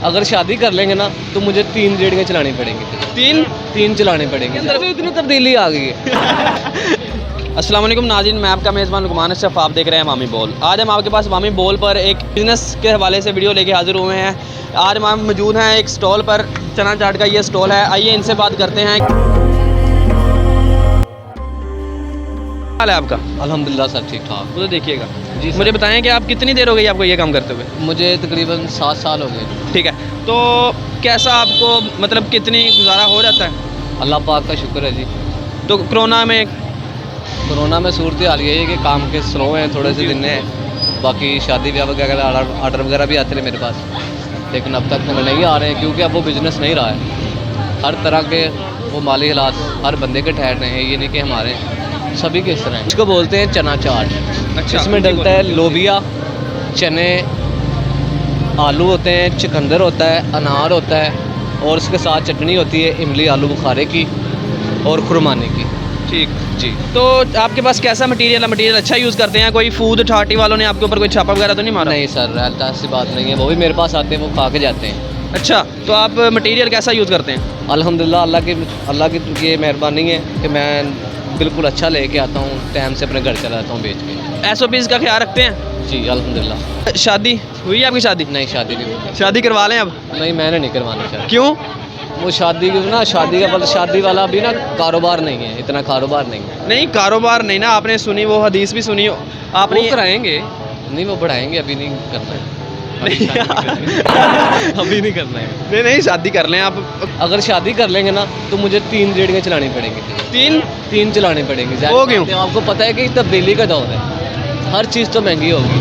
अगर शादी कर लेंगे ना तो मुझे 3 रेडियाँ चलानी पड़ेंगी। तीन चलाने पड़ेंगे। तो इतनी तब्दीली आ गई है। अस्सलाम वालेकुम नाज़रीन, मैं आपका मेज़बान लुकमान अशरफ, आप देख रहे हैं मामी बोल। आज हम आपके पास मामी बोल पर एक बिज़नेस के हवाले से वीडियो लेके हाज़िर हुए हैं। आज हम मौजूद हैं एक स्टॉल पर, चना चाट का ये स्टॉल है। आइए इनसे बात करते हैं। हाल है आपका? अल्हम्दुलिल्लाह सर ठीक ठाक। वो तो देखिएगा जी सर। मुझे बताएं कि आप कितनी देर हो गई आपको ये काम करते हुए? मुझे तकरीबन 7 साल हो गए। ठीक है, तो कैसा आपको मतलब कितनी गुजारा हो जाता है? अल्लाह पाक का शुक्र है जी। तो कोरोना में सूरत हाल ये है कि काम के स्लो हैं, थोड़े से दिन हैं। बाकी शादी ब्याह वगैरह आर्डर वगैरह भी आते हैं मेरे पास, लेकिन अब तक नहीं आ रहे हैं क्योंकि अब वो बिज़नेस नहीं रहा है। हर तरह के वो माली हालात हर बंदे के ठहर रहे हैं, ये नहीं कि हमारे सभी के इस तरह हैं। इसको बोलते हैं चना चाट। अच्छा, इसमें डलता है लोबिया, चने, आलू होते हैं, चुकंदर होता है, अनार होता है और उसके साथ चटनी होती है इमली आलू बुखारे की और खुरमानी की। ठीक जी। तो आपके पास कैसा मटेरियल अच्छा यूज़ करते हैं? कोई फूड अथॉरिटी वालों ने आपके ऊपर कोई छापा वगैरह तो नहीं मारा? नहीं सर, ऐसी बात नहीं है। वो भी मेरे पास आते हैं, वो खा के जाते हैं। अच्छा, तो आप मटेरियल कैसा यूज़ करते हैं? अल्हम्दुलिल्लाह अल्लाह की ये मेहरबानी है कि मैं बिल्कुल अच्छा लेके आता हूँ, टाइम से अपने घर चला जाता हूँ बेच के। SOPs का ख्याल रखते हैं? जी अल्हम्दुलिल्लाह। शादी हुई है आपकी? शादी नहीं, शादी नहीं हुई। शादी करवा लें अब? नहीं, मैंने नहीं करवाना चाहता। क्यों? वो शादी वाला अभी ना कारोबार नहीं है, इतना कारोबार नहीं है। नहीं, कारोबार नहीं ना, आपने सुनी वो हदीस भी सुनी हो आपने? वो कराएंगे, नहीं वो बढ़ाएंगे, अभी नहीं करना है। नहीं अभी नहीं करना है। नहीं, शादी कर लें आप। अगर शादी कर लेंगे ना तो मुझे 3 रेडियाँ चलानी पड़ेंगी। तीन चलाने पड़ेंगी। वो क्यों? आपको पता है कि तब्दीली का दौर है, हर चीज़ तो महंगी होगी,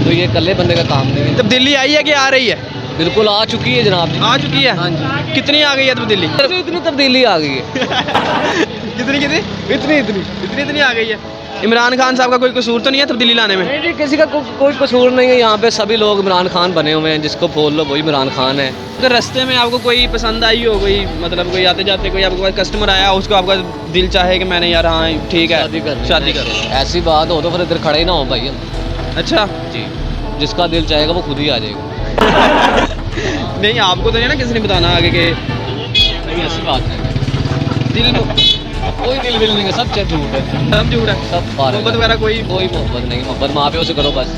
तो ये इकल्ले बंदे का काम नहीं है। तब्दीली आई है कि आ रही है? बिल्कुल आ चुकी है जनाब जी। आ चुकी है? हाँ जी। कितनी आ गई है तब्दीली? इतनी तब्दीली आ गई है। इतनी आ गई है। इमरान खान साहब का कोई कसूर तो नहीं है तब्दीली लाने में? नहीं, किसी का कोई कसूर नहीं है। यहाँ पे सभी लोग इमरान खान बने हुए हैं, जिसको बोल लो वही इमरान खान है। अगर रास्ते में आपको कोई पसंद आई हो, कोई मतलब कोई आते जाते कोई आपको कस्टमर आया, उसको आपका दिल चाहे कि मैंने यार हाँ ठीक है शादी करो, ऐसी बात हो तो फिर इधर खड़े ही ना हो भाई हम। अच्छा जी, जिसका दिल चाहेगा वो खुद ही आ जाएगा। नहीं, आपको तो नहीं ना किसी ने बताना आगे के? नहीं, ऐसी बात है। दिल कोई दिल नहीं है, सब झूठ है। सब झूठ है, सब मोहब्बत वगैरह कोई मोहब्बत नहीं। मोहब्बत माँ प्यो से करो बस,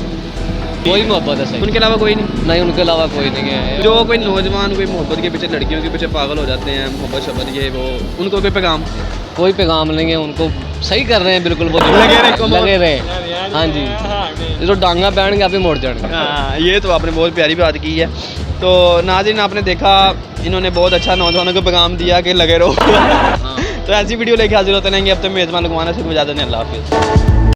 कोई मोहब्बत है सही। उनके अलावा कोई नहीं? उनके अलावा कोई नहीं है। जो कोई नौजवान कोई मोहब्बत के पीछे, लड़कियों के पीछे पागल हो जाते हैं, मोहब्बत शब्बत ये वो, उनको कोई पैगाम? कोई पैगाम नहीं है, उनको सही कर रहे हैं बिल्कुल। वो लगे रहे। हाँ जी, जो डांगा बैठ अभी मोड़ जाएंगे। हाँ, ये तो आपने बहुत प्यारी बात की है। तो नाज़रीन, आपने देखा इन्होंने बहुत अच्छा नौजवानों को पैगाम दिया कि लगे रहो। तो ऐसी वीडियो लेके हाजिर होते रहेंगे। अब तो मेज़बान लुकमान अशरफ इजाज़त दें। अल्लाह हाफ़िज़।